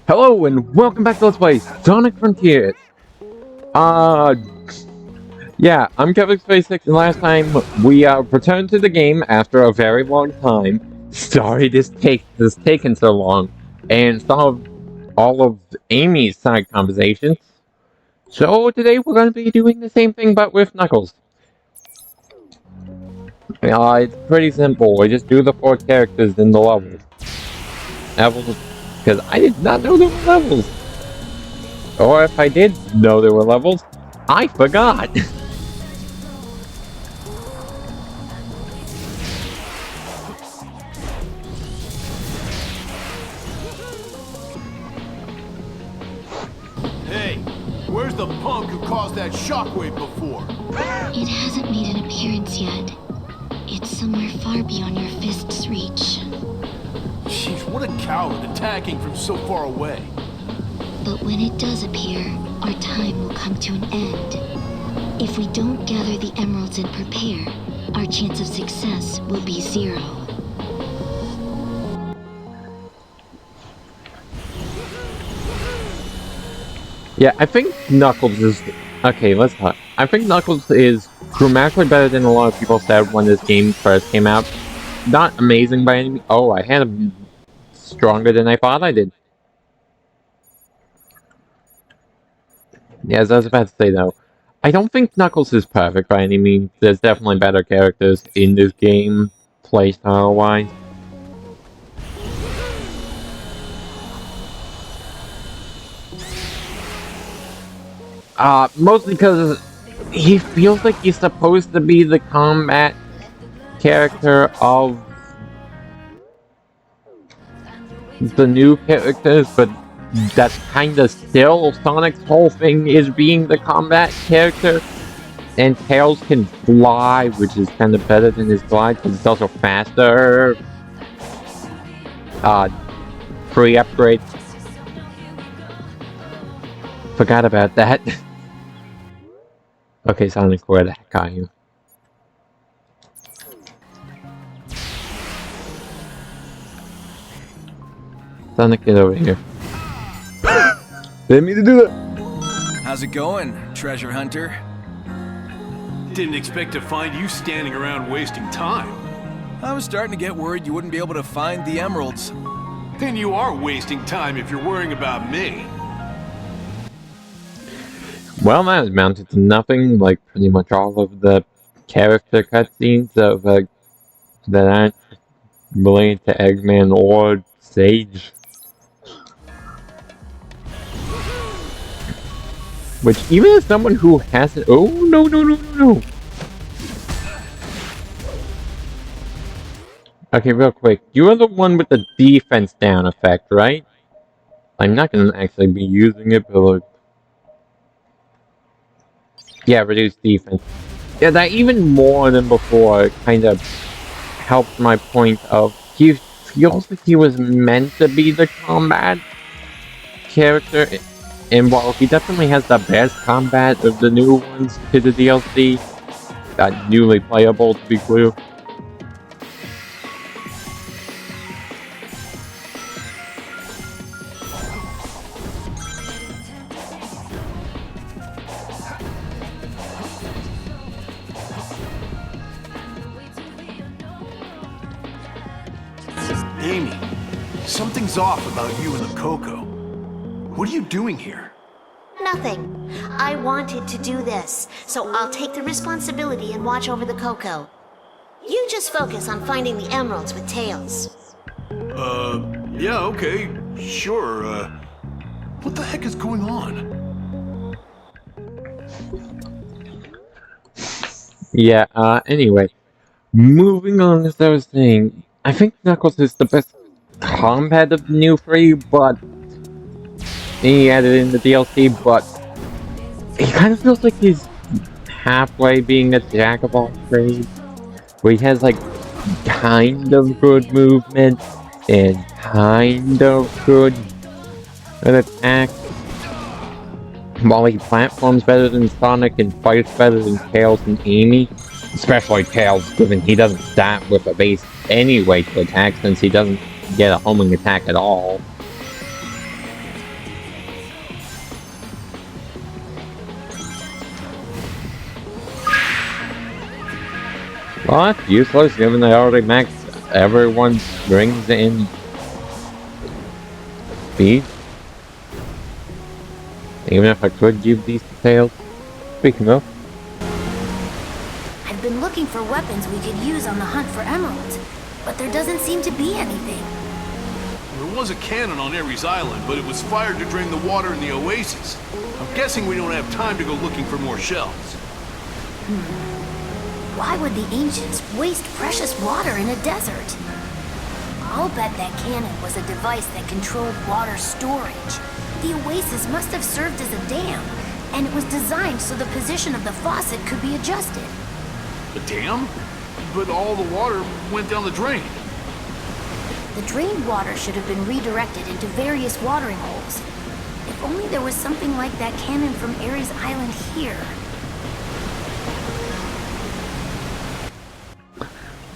Hello and welcome back to Let's Play Sonic Frontiers. Yeah, I'm Kevin Space 6, and last time we returned to the game after a very long time. Sorry this taken so long, and solved all of Amy's side conversations. So today we're going to be doing the same thing but with Knuckles. It's pretty simple. We just do the 4 characters in the levels. Because I did not know there were levels. Or if I did know there were levels, I forgot! Hey, where's the punk who caused that shockwave before? It hasn't made an appearance yet. It's somewhere far beyond your fist's reach. Jeez, what a coward attacking from so far away. But when it does appear, our time will come to an end. If we don't gather the emeralds and prepare, our chance of success will be 0. Yeah, I think Knuckles is... Okay, let's talk. I think Knuckles is grammatically better than a lot of people said when this game first came out. Not amazing by any means. Oh, I had him stronger than I thought I did. Yeah, as I was about to say though, I don't think Knuckles is perfect by any means. There's definitely better characters in this game, playstyle-wise. Mostly because he feels like he's supposed to be the combat character of the new characters, but that's kinda still Sonic's whole thing is being the combat character. And Tails can fly, which is kinda better than his glide, because it's also faster. Free upgrades. Forgot about that. Okay, Sonic, where the heck are you? Sonic, get over here. Didn't mean to do that! How's it going, treasure hunter? Didn't expect to find you standing around wasting time. I was starting to get worried you wouldn't be able to find the emeralds. Then you are wasting time if you're worrying about me. Well, that amounted to nothing, like pretty much all of the character cutscenes of, that aren't related to Eggman or Sage. Which, even as someone who hasn't... Oh, no, no, no, no, no! Okay, real quick. You are the one with the defense down effect, right? I'm not gonna actually be using it, but like... Yeah, reduce defense. Yeah, that even more than before kind of helped my point of... He feels like he was meant to be the combat character. And while he definitely has the best combat of the new ones to the DLC, newly playable to be clear. Amy, something's off about you and the Coco. What are you doing here? Nothing. I wanted to do this, so I'll take the responsibility and watch over the Coco. You just focus on finding the emeralds with Tails. Yeah, okay, sure, what the heck is going on? Yeah, anyway. Moving on, as I was saying, I think Knuckles is the best combat of the new 3, but... He added in the DLC, but... He kind of feels like he's halfway being a jack of all trades. Where he has, like, kind of good movement, and kind of good an attack. While he platforms better than Sonic and fights better than Tails and Amy. Especially Tails, given he doesn't start with a base anyway to attack, since he doesn't get a homing attack at all. Well, that's useless given they already maxed everyone's rings in speed. Even if I could give these details. Speaking of, I've been looking for weapons we could use on the hunt for emeralds, but there doesn't seem to be anything. There was a cannon on Ares Island, but it was fired to drain the water in the oasis. I'm guessing we don't have time to go looking for more shells. Why would the ancients waste precious water in a desert? I'll bet that cannon was a device that controlled water storage. The oasis must have served as a dam, and it was designed so the position of the faucet could be adjusted. A dam? But all the water went down the drain. The drained water should have been redirected into various watering holes. If only there was something like that cannon from Ares Island here.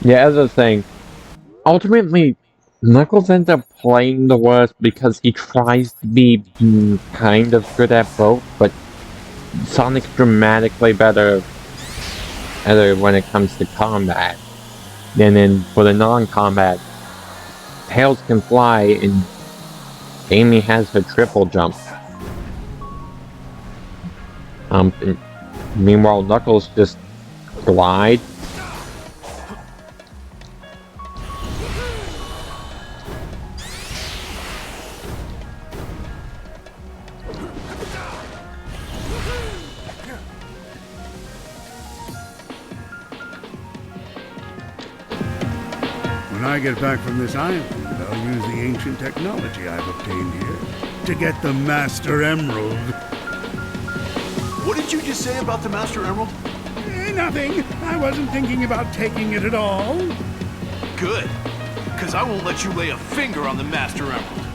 yeah, as I was saying, ultimately, Knuckles ends up playing the worst because he tries to be kind of good at both, but Sonic's dramatically better when it comes to combat. And then for the non-combat, Tails can fly and Amy has her triple jump. And meanwhile, Knuckles just glide. When I get back from this island, I'll use the ancient technology I've obtained here to get the Master Emerald. What did you just say about the Master Emerald? Nothing. I wasn't thinking about taking it at all. Good. Because I won't let you lay a finger on the Master Emerald.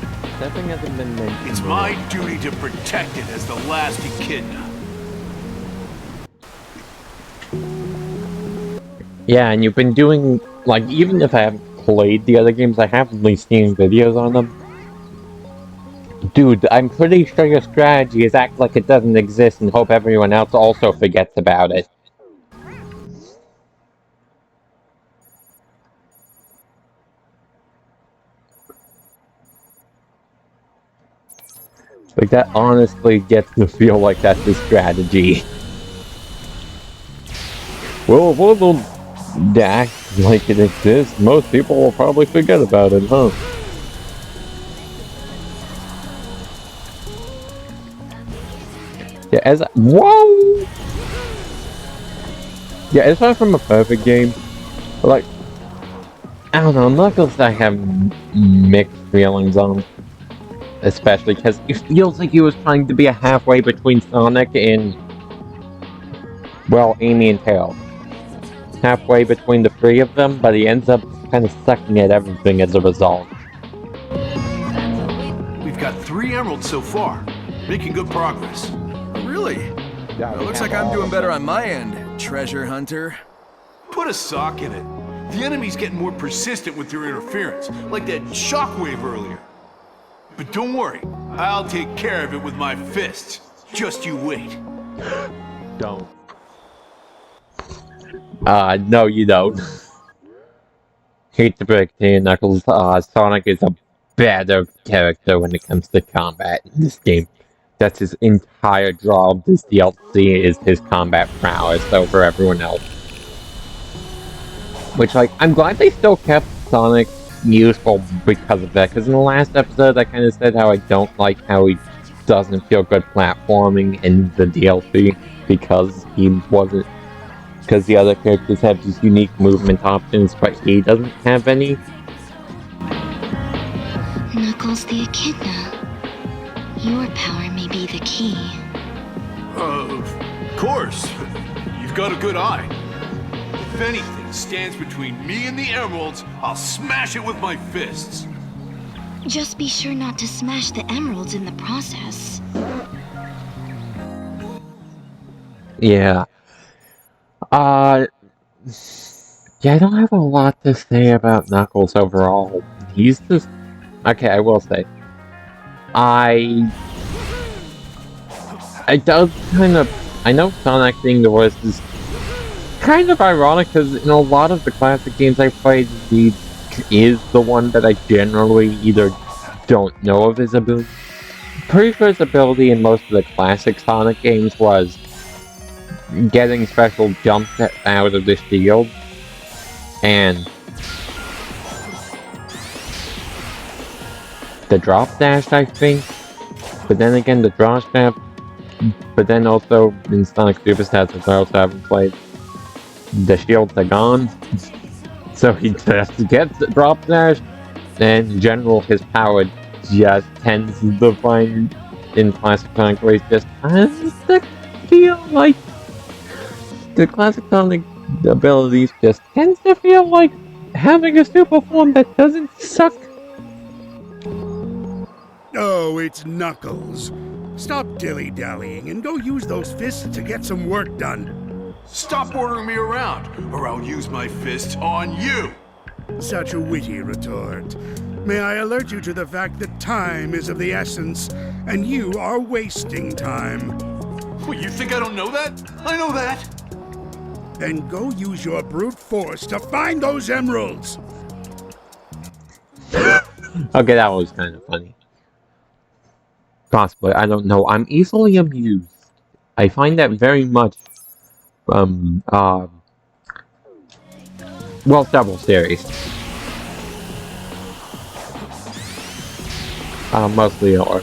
Nothing hasn't been mentioned. It's my duty to protect it as the last Echidna. Yeah, and you've been doing, like, even if I haven't played the other games, I have at least seen videos on them. Dude, I'm pretty sure your strategy is act like it doesn't exist and hope everyone else also forgets about it. Like, that honestly gets to feel like that's the strategy. Well, if one don't act like it exists, most people will probably forget about it, huh? Yeah, whoa! Yeah, it's not from a perfect game, but like, I don't know, Knuckles I have mixed feelings on. Especially because it feels like he was trying to be a halfway between Sonic and, well, Amy and Tails. Halfway between the three of them, but he ends up kind of sucking at everything as a result. We've got 3 emeralds so far, making good progress. Really? Well, looks like I'm doing better on my end, treasure hunter. Put a sock in it. The enemy's getting more persistent with their interference, like that shockwave earlier. But don't worry, I'll take care of it with my fists. Just you wait. Don't. No you don't. Hate to break it to you, Knuckles, Sonic is a better character when it comes to combat in this game. That's his entire draw of this DLC is his combat prowess over everyone else. Which, like, I'm glad they still kept Sonic useful because of that, because in the last episode I kind of said how I don't like how he doesn't feel good platforming in the DLC because the other characters have these unique movement options, but he doesn't have any. Knuckles the Echidna. Your power may be the key. Of course. You've got a good eye. If anything stands between me and the emeralds, I'll smash it with my fists. Just be sure not to smash the emeralds in the process. Yeah. Yeah, I don't have a lot to say about Knuckles overall. He's just... Okay, I will say. It does kind of... I know Sonic being the worst is kind of ironic because in a lot of the classic games I played, he is the one that I generally either don't know of his ability. Pretty sure his ability in most of the classic Sonic games was getting special jumps out of the shield and the drop dash, I think. But then again, the drop dash. But then also in Sonic Superstars, as I also haven't played, the shields are gone. So he just gets the drop dash. And in general, his power just tends to find in classic Sonic ways just tends to feel like the classic Sonic abilities just tends to feel like having a super form that doesn't suck. Oh, it's Knuckles. Stop dilly-dallying and go use those fists to get some work done. Stop ordering me around, or I'll use my fists on you! Such a witty retort. May I alert you to the fact that time is of the essence, and you are wasting time. What, you think I don't know that? I know that! Then go use your brute force to find those emeralds! Okay, that was kind of funny. Possibly, I don't know. I'm easily amused. I find that very much, well, several series. Mostly, or,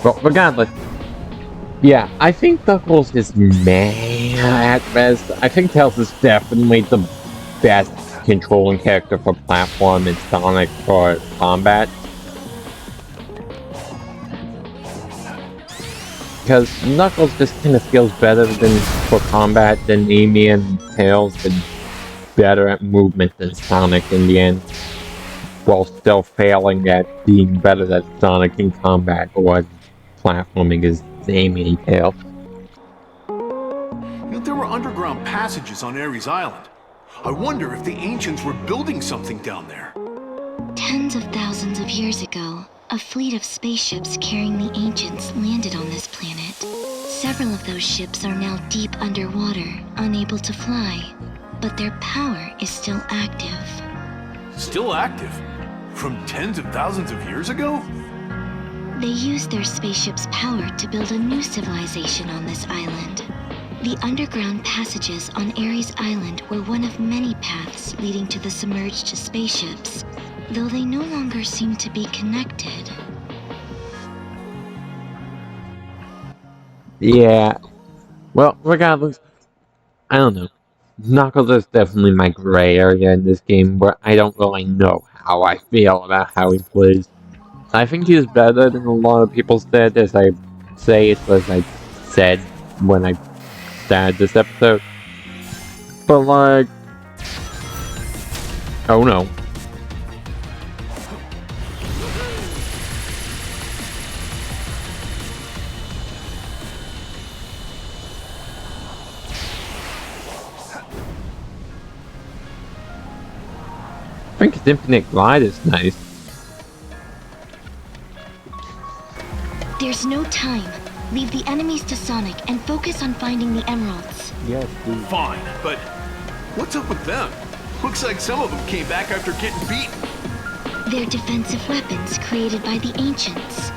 well, regardless. Yeah, I think Knuckles is meh at best. I think Tails is definitely the best controlling character for platform and Sonic for combat. Because Knuckles just kind of feels better for combat than Amy, and Tails is better at movement than Sonic in the end, while still failing at being better than Sonic in combat or platforming as Amy and Tails. You know, there were underground passages on Ares Island. I wonder if the ancients were building something down there. Tens of thousands of years ago, a fleet of spaceships carrying the ancients landed on this planet. Several of those ships are now deep underwater, unable to fly, but their power is still active. Still active? From tens of thousands of years ago? They used their spaceship's power to build a new civilization on this island. The underground passages on Ares Island were one of many paths leading to the submerged spaceships, though they no longer seem to be connected. Yeah. Well, regardless, I don't know. Knuckles is definitely my gray area in this game, where I don't really know how I feel about how he plays. I think he's better than a lot of people said, as I say it as I said when I started this episode. But like... oh no. I think his Infinite Glide is nice. There's no time. Leave the enemies to Sonic and focus on finding the emeralds. Yes, dude. Fine, but what's up with them? Looks like some of them came back after getting beaten. They're defensive weapons created by the ancients.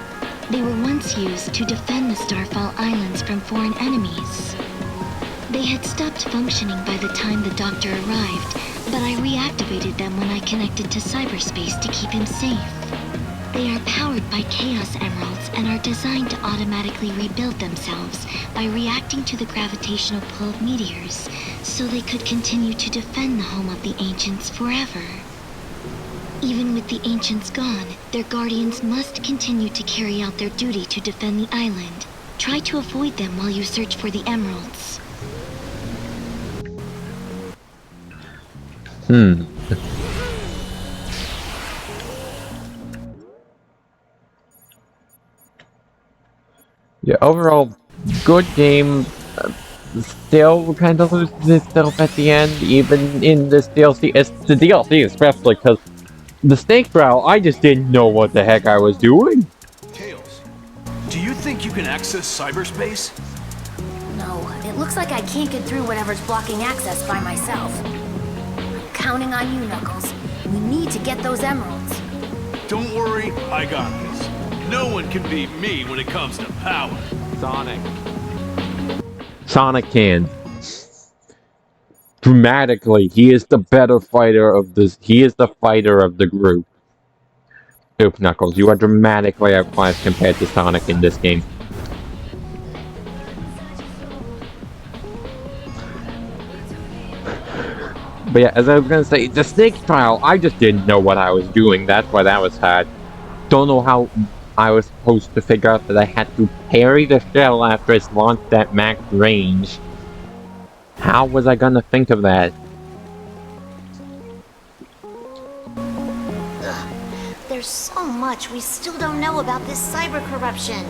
They were once used to defend the Starfall Islands from foreign enemies. They had stopped functioning by the time the Doctor arrived, but I reactivated them when I connected to cyberspace to keep him safe. They are powered by Chaos Emeralds and are designed to automatically rebuild themselves by reacting to the gravitational pull of meteors, so they could continue to defend the home of the Ancients forever. Even with the Ancients gone, their guardians must continue to carry out their duty to defend the island. Try to avoid them while you search for the emeralds. Yeah, overall, good game. Still kind of loses itself at the end, even in this DLC. It's the DLC especially, because the Snake Brow, I just didn't know what the heck I was doing. Tails, do you think you can access cyberspace? No, know. It looks like I can't get through whatever's blocking access by myself. I'm counting on you, Knuckles. We need to get those emeralds. Don't worry, I got this. No one can beat me when it comes to power. Sonic can. Dramatically, he is the better fighter of this. He is the fighter of the group. Oops, Knuckles, you are dramatically outclassed compared to Sonic in this game. But yeah, as I was gonna say, the snake trial, I just didn't know what I was doing. That's why that was hard. Don't know how I was supposed to figure out that I had to parry the shell after it's launched at max range. How was I gonna think of that? There's so much we still don't know about this cyber corruption.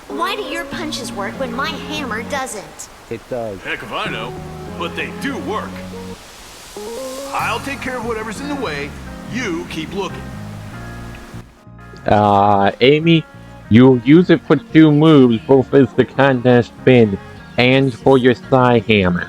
Why do your punches work when my hammer doesn't? It does. Heck if I know, but they do work. I'll take care of whatever's in the way. You keep looking. Amy, you'll use it for 2 moves, both as the Condash spin and for your Psy Hammer.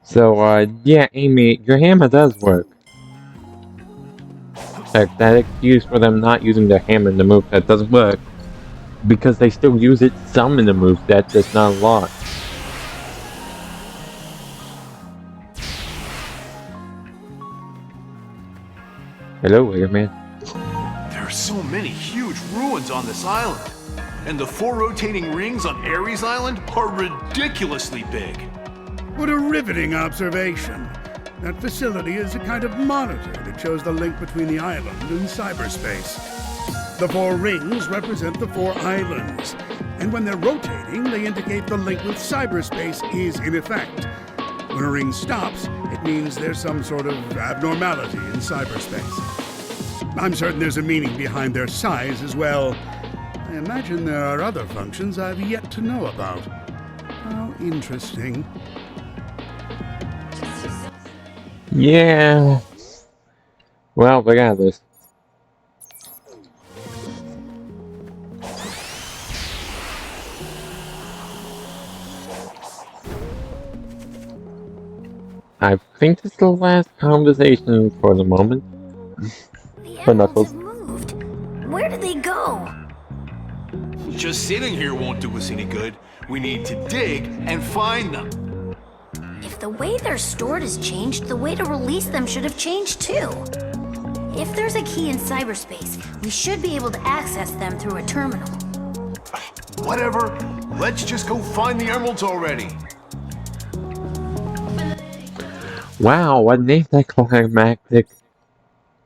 So, yeah, Amy, your hammer does work. That excuse for them not using their hammer in the moveset doesn't work, because they still use it some in the moveset, just not a lot. Hello, Eggman. There are so many huge ruins on this island. And the 4 rotating rings on Ares Island are ridiculously big. What a riveting observation. That facility is a kind of monitor that shows the link between the island and cyberspace. The 4 rings represent the 4 islands, and when they're rotating, they indicate the link with cyberspace is in effect. When a ring stops, it means there's some sort of abnormality in cyberspace. I'm certain there's a meaning behind their size as well. I imagine there are other functions I've yet to know about. How interesting. Yeah. Well, regardless. I think this is the last conversation for the moment. The For emeralds Knuckles. have moved. Where did they go? Just sitting here won't do us any good. We need to dig and find them. If the way they're stored has changed, the way to release them should have changed too. If there's a key in cyberspace, we should be able to access them through a terminal. Whatever. Let's just go find the emeralds already. Wow, what an anticlimactic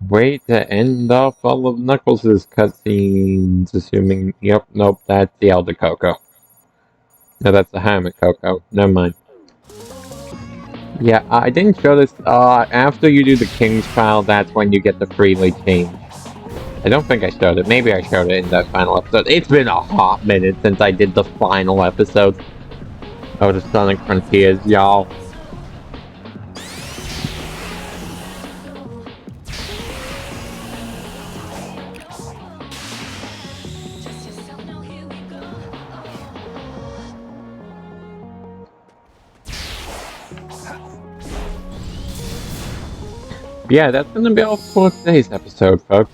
way to end off all of Knuckles' cutscenes, assuming, yep, nope, that's the Elder Coco. No, that's the Hermit Coco. Never mind. Yeah, I didn't show this. After you do the King's Trial, that's when you get the freely change. I don't think I showed it. Maybe I showed it in that final episode. It's been a hot minute since I did the final episode of the Sonic Frontiers, y'all. Yeah, that's gonna be all for today's episode, folks.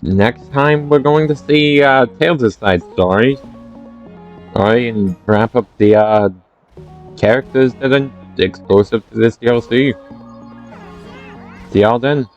Next time, we're going to see Tails' side story. Alright, and wrap up the characters that are exclusive to this DLC. See y'all then.